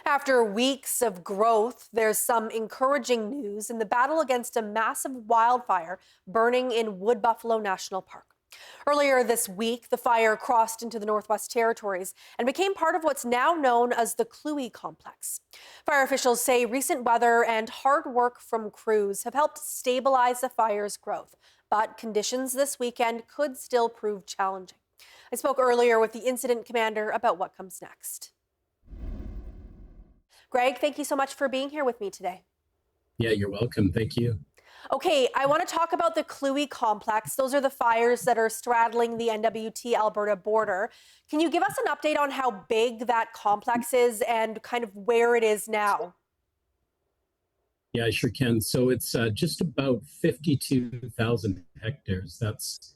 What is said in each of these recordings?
After weeks of growth, there's some encouraging news in the battle against a massive wildfire burning in Wood Buffalo National Park. Earlier this week, the fire crossed into the Northwest Territories and became part of what's now known as the Klewi Complex. Fire officials say recent weather and hard work from crews have helped stabilize the fire's growth, but conditions this weekend could still prove challenging. I spoke earlier with the incident commander about what comes next. Greg, thank you so much for being here with me today. Yeah, you're welcome. Thank you. Okay, I want to talk about the Klewi Complex. Those are the fires that are straddling the NWT-Alberta border. Can you give us an update on how big that complex is and kind of where it is now? Yeah, I sure can. So it's just about 52,000 hectares. That's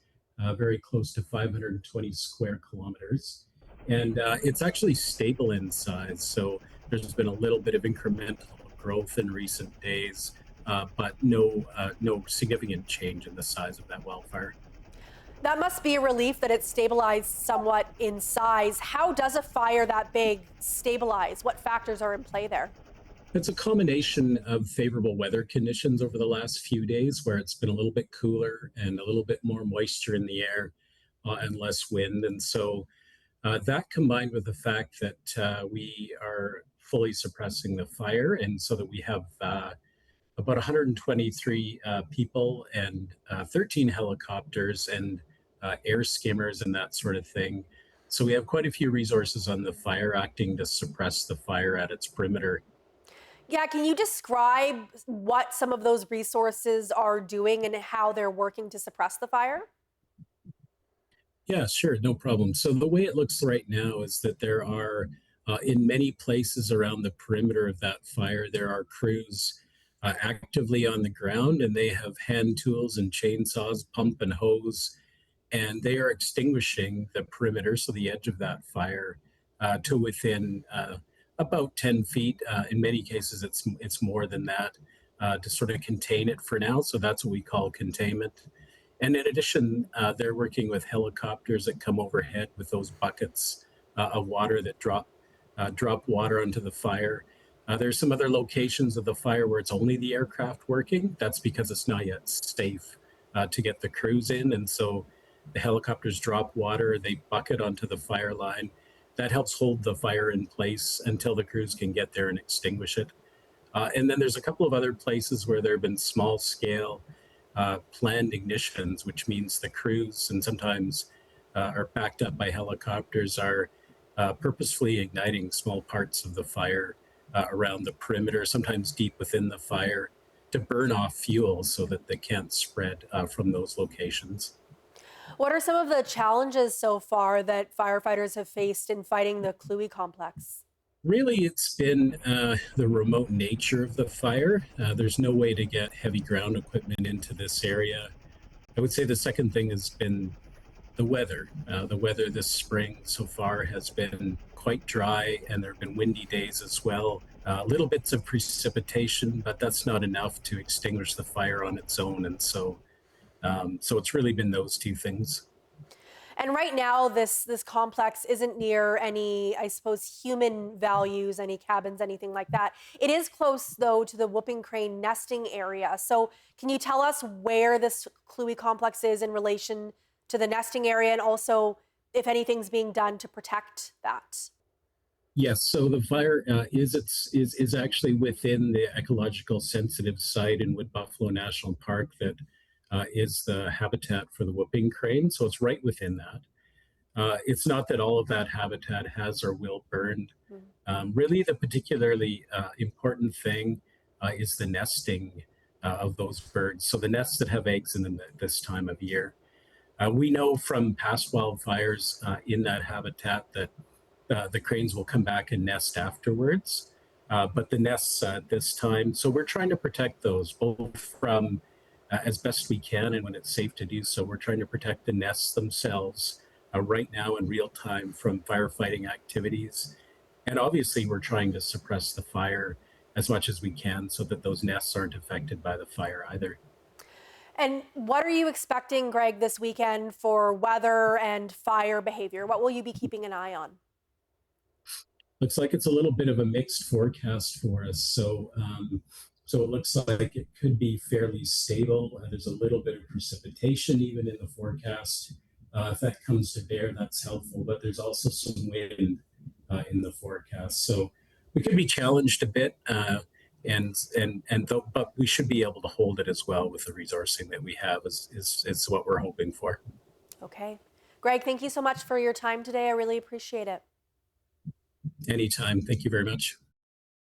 very close to 520 square kilometers. And it's actually stable in size. So there's been a little bit of incremental growth in recent days, but no significant change in the size of that wildfire. That must be a relief that it's stabilized somewhat in size. How does a fire that big stabilize? What factors are in play there? It's a combination of favorable weather conditions over the last few days, where it's been a little bit cooler and a little bit more moisture in the air and less wind. And so that combined with the fact that we are fully suppressing the fire, and so that we have about 123 people and 13 helicopters and air skimmers and that sort of thing. So we have quite a few resources on the fire acting to suppress the fire at its perimeter. Yeah, can you describe what some of those resources are doing and how they're working to suppress the fire? Yeah, sure, no problem. So the way it looks right now is that there are, in many places around the perimeter of that fire, there are crews actively on the ground, and they have hand tools and chainsaws, pump and hose, and they are extinguishing the perimeter, so the edge of that fire, to within about 10 feet. In many cases, it's more than that to sort of contain it for now. So that's what we call containment. And in addition, they're working with helicopters that come overhead with those buckets of water that drop water onto the fire. There's some other locations of the fire where it's only the aircraft working. That's because it's not yet safe to get the crews in. And so the helicopters drop water, they bucket onto the fire line. That helps hold the fire in place until the crews can get there and extinguish it. And then there's a couple of other places where there have been small scale planned ignitions, which means the crews, and sometimes are backed up by helicopters, are purposefully igniting small parts of the fire around the perimeter, sometimes deep within the fire, to burn off fuel so that they can't spread from those locations. What are some of the challenges so far that firefighters have faced in fighting the Klewi complex? Really, it's been the remote nature of the fire. There's no way to get heavy ground equipment into this area. I would say the second thing has been the weather. The weather this spring so far has been quite dry, and there have been windy days as well. Little bits of precipitation, but that's not enough to extinguish the fire on its own. And so it's really been those two things. And right now, this complex isn't near any, I suppose, human values, any cabins, anything like that. It is close, though, to the whooping crane nesting area. So can you tell us where this Klewi complex is in relation to the nesting area, and also if anything's being done to protect that? Yes, so the fire is actually within the ecological sensitive site in Wood Buffalo National Park that is the habitat for the whooping crane. So it's right within that. It's not that all of that habitat has or will burn. Mm. Really, the particularly important thing is the nesting of those birds. So the nests that have eggs in them at this time of year. We know from past wildfires in that habitat that the cranes will come back and nest afterwards. But the nests at this time, so we're trying to protect those both from as best we can, and when it's safe to do so, we're trying to protect the nests themselves right now in real time from firefighting activities. And obviously, we're trying to suppress the fire as much as we can so that those nests aren't affected by the fire either. And what are you expecting, Greg, this weekend for weather and fire behavior? What will you be keeping an eye on? Looks like it's a little bit of a mixed forecast for us. So it looks like it could be fairly stable. There's a little bit of precipitation even in the forecast. If that comes to bear, that's helpful. But there's also some wind in the forecast, so we could be challenged a bit. But we should be able to hold it as well with the resourcing that we have. Is what we're hoping for. Okay. Greg, thank you so much for your time today. I really appreciate it. Anytime. Thank you very much.